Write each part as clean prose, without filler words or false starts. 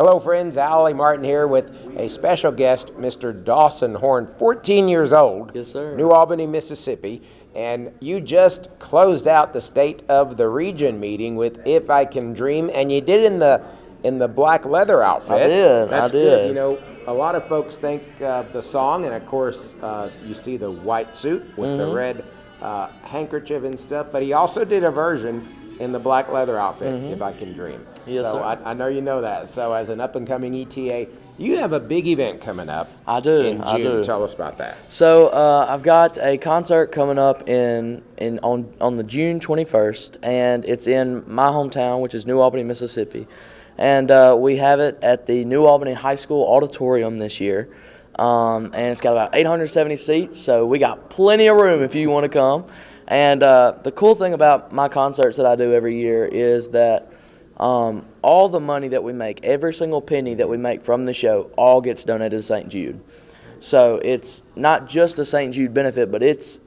Hello friends, allie-martin here with a special guest, Mr. Dawson Horn, 14 years old. Yes, sir. New Albany, Mississippi. And you just closed out the State of the Region meeting with If I Can Dream, and you did it in the black leather outfit. I did. That's good. You know, a lot of folks think of the song, and of course you see the white suit with the red handkerchief and stuff, but he also did a version in the black leather outfit, If I Can Dream. Yes, so sir. I know you know that. So as an up-and-coming ETA, you have a big event coming up. I do. In June. I do. Tell us about that. So I've got a concert coming up on the June 21st, and it's in my hometown, which is New Albany, Mississippi. And we have it at the New Albany High School Auditorium this year. And it's got about 870 seats, so we got plenty of room if you want to come. And the cool thing about my concerts that I do every year is that all the money that we make, every single penny that we make from the show, all gets donated to St. Jude. So it's not just a St. Jude benefit, but it's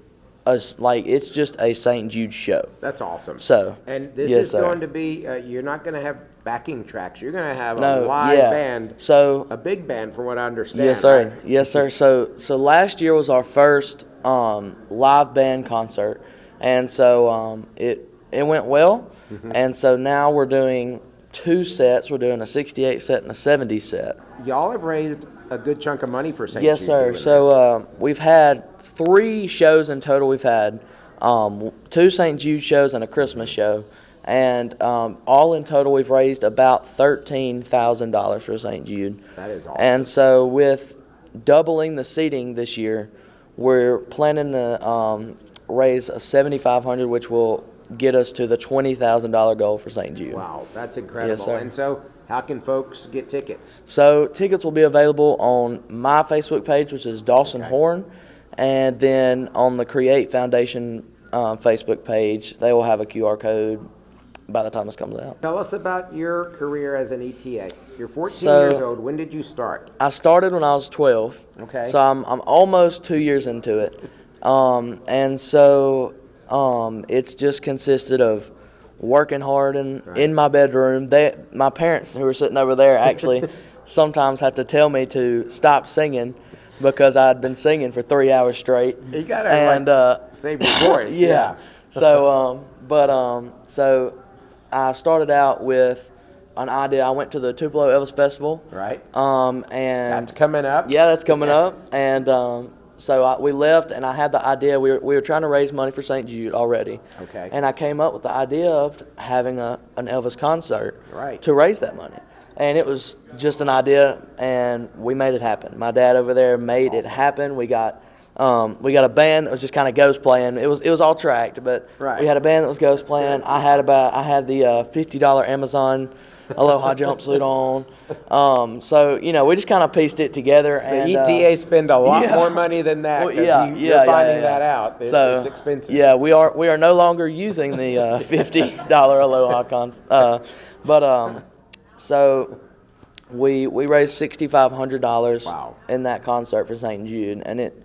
just a St. Jude show. That's awesome. So, and this yes, is sir. going to be, you're not going to have backing tracks. You're going to have No, a live yeah. band, So, a big band from what I understand. yes, sir. Right? Yes, sir. So last year was our first live band concert, and so it went well. And so now we're doing two sets. We're doing a 68 set and a 70 set. Y'all have raised a good chunk of money for St. Yes, Jude. sir. So we've had 3 shows in total. We've had 2 St. Jude shows and a Christmas show. And all in total, we've raised about $13,000 for St. Jude. That is awesome. And so with doubling the seating this year, we're planning to raise a $7,500, which will get us to the $20,000 goal for St. Jude. Wow, that's incredible. Yes, sir. And so how can folks get tickets? So tickets will be available on my Facebook page, which is Dawson Horn, and then on the Create Foundation Facebook page, they will have a QR code by the time this comes out. Tell us about your career as an ETA. You're 14 So, years old. When did you start? I started when I was 12. Okay. So I'm almost 2 years into it. And so it's just consisted of working hard in my bedroom. My parents, who are sitting over there, actually sometimes have to tell me to stop singing because I'd been singing for 3 hours straight. You gotta save your voice. Yeah. So, so I started out with an idea. I went to the Tupelo Elvis Festival. Right. And That's coming up. yeah, that's coming up. And so we left, and I had the idea. We were trying to raise money for St. Jude already. Okay. And I came up with the idea of having an Elvis concert Right. to raise that money. And it was just an idea, and we made it happen. My dad over there made it happen. We got a band that was just kind of ghost playing. It was all tracked, but Right. we had a band that was ghost playing. I had the $50 Amazon Aloha jumpsuit on. So, we just kind of pieced it together. The And, ETA spend a lot yeah. more money than that. Well, 'Cause you're finding that out. So It's expensive. yeah, we are no longer using the $50 Aloha so we raised $6,500 Wow. in that concert for St. Jude, and it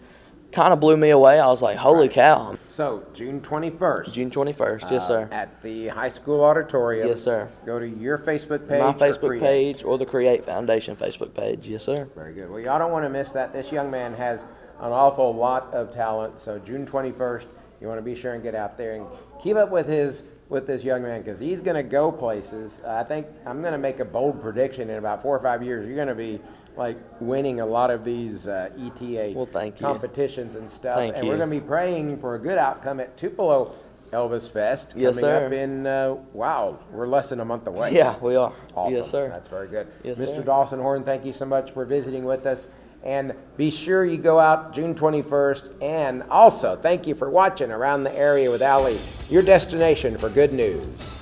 kind of blew me away. I was like, holy cow. So June 21st. June 21st, yes, sir. At the high school auditorium. Yes, sir. Go to your Facebook page. My or Facebook Create. page or the Create Foundation Facebook page, yes, sir. Very good. Well, y'all don't want to miss that. This young man has an awful lot of talent. So June 21st, you want to be sure and get out there and keep up with this young man, because he's going to go places. I think I'm going to make a bold prediction. In about 4 or 5 years, you're going to be like winning a lot of these ETA Well, thank you. competitions and stuff. Thank and you. we're going to be praying for a good outcome at Tupelo Elvis Fest Yes, coming sir. up in, we're less than a month away. Yeah, we are. Awesome. Yes, sir. That's very good. Yes, Mr. sir. Dawson Horn, thank you so much for visiting with us. And be sure you go out June 21st. And also, thank you for watching Around the Area with Allie, your destination for good news.